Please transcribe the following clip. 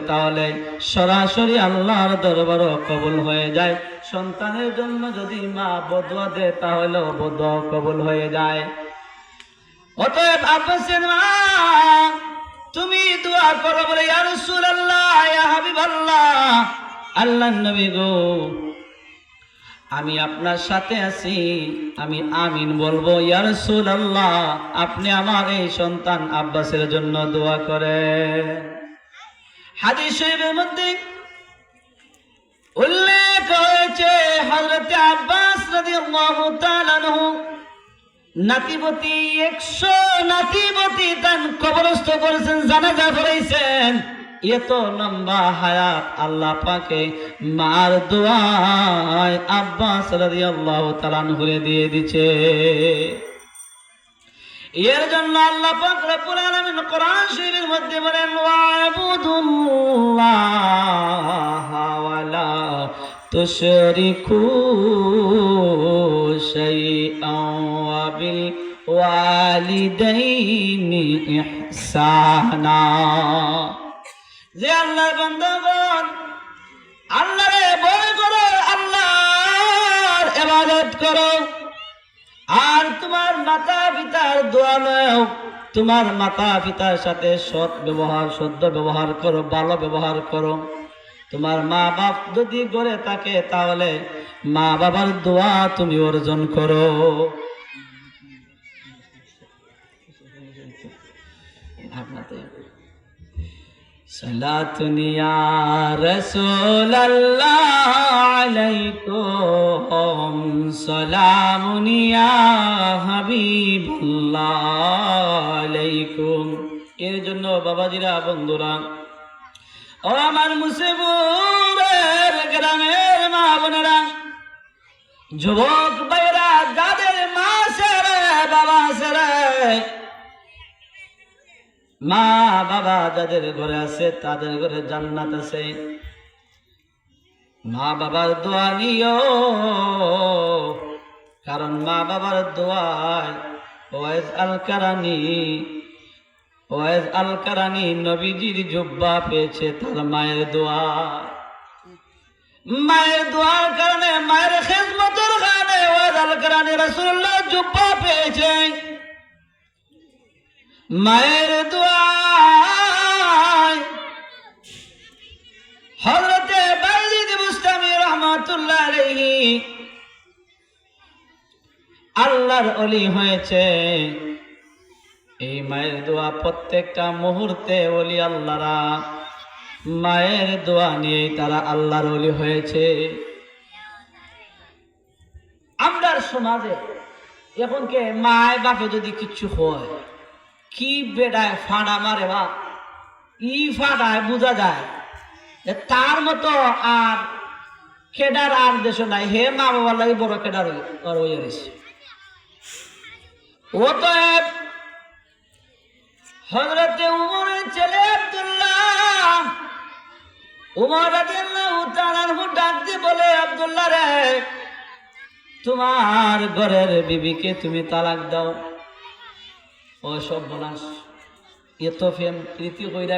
তাহলে সরাসরি আল্লাহর দরবারও কবুল হয়ে যায়। সন্তানের জন্য যদি মা বদুয়া দেয় তাহলেও বদুয়া কবুল হয়ে যায়। অতএব আব্বাসের মা তুমি দোয়া করো, বলে ইয়া রাসূলুল্লাহ, ইয়া হাবিবাল্লাহ, আল্লাহর নবী গো, আমি আপনার সাথে আছি, আমি আমিন বলবো। ইয়া রাসূলুল্লাহ, আপনি আমার এই সন্তান আব্বাসের জন্য দোয়া করেন। হাদিস শরীফের মধ্যে উল্লেখ হয়েছে হযরত আব্বাস রাদিয়াল্লাহু তাআলা আনহু নাতিবতী 100 নাতিবতী তান কবরস্থ করেছেন, জানাজা পড়াইছেন। এত লম্বা হায়াত আল্লাহ পাকে মার দোয়ায় আব্বাস রাদিয়াল্লাহু তাআলা আনহু দিয়ে দিয়েছে। এর জন্য আল্লাহ পাক রব্বুল আলামিন কোরআন শরীফের মধ্যে বলেন, ওয়াবুদুল্লাহা ওয়ালা তুশরিকু শাইআন ওয়া বিল ওয়ালিদাইনি ইহসানা। যে আল্লাহর বান্দাগণ, আল্লাহরে ভয় করো, আল্লাহর ইবাদত করো, আর তোমার মাতা পিতার দোয়া নাও, তোমার মাতা পিতার সাথে সৎ ব্যবহার, শুদ্ধ ব্যবহার করো, ভালো ব্যবহার করো। তোমার মা বাপ যদি গড়ে থাকে তাহলে মা বাবার দোয়া তুমি অর্জন করো। সালাতুন ইয়া রাসূলুল্লাহ আলাইকুম, সালামুন ইয়া হাবিবাল্লাহ আলাইকুম। এর জন্য বাবাজিরা, বন্ধুরা, ও আমার মুসিবুরের গ্রামের মা বোনেরা, যুবক ভাইরা, যাদের মা ছেড়ে বাবা ছেড়ে, মা বাবা যাদের ঘরে আছে তাদের ঘরে জান্নাত আছে। মা বাবার দোয়া নিও, কারণ মা বাবার দোয়ায় ওয়াইজ আল কারানি নবীজির জুব্বা পেয়েছে তার মায়ের দোয়া। মায়ের দোয়ার কারণে, মায়ের খিদমতের কারণে ওয়াইজ আল কারানি রাসূলুল্লাহ জুব্বা পেয়েছে। মায়ের দোয়ায় হযরতে বাইজিদ বুস্তামি রাহমাতুল্লাহ আলাইহি আল্লাহর ওলি হয়েছে। এই মায়ের দোয়া প্রত্যেকটা মুহূর্তে ওলি আল্লাহরা মায়ের দোয়া নিয়েই তারা আল্লাহর ওলি হয়েছে। আমরা সমাজে এখন কে মায় বাপে যদি কিছু হয়, কি বেড়ায় ফাড়া মারে বা ই ফাড়ায় বোঝা যায় তার মতো আর খেডার আর দেশ নাই। হে মা বাবার লাগে বড় খেডার হয়ে রয়েছে। অতএব হযরতে উমরের ছেলে আব্দুল্লাহ, উমর রাদিয়াল্লাহু তাআলা আনহু ডাক দিয়ে বলে, আব্দুল্লাহ রে, তোমার ঘরের বিবিকে তুমি তালাক দাও। ও সব বলাস, এত প্রেম প্রীতি কইরা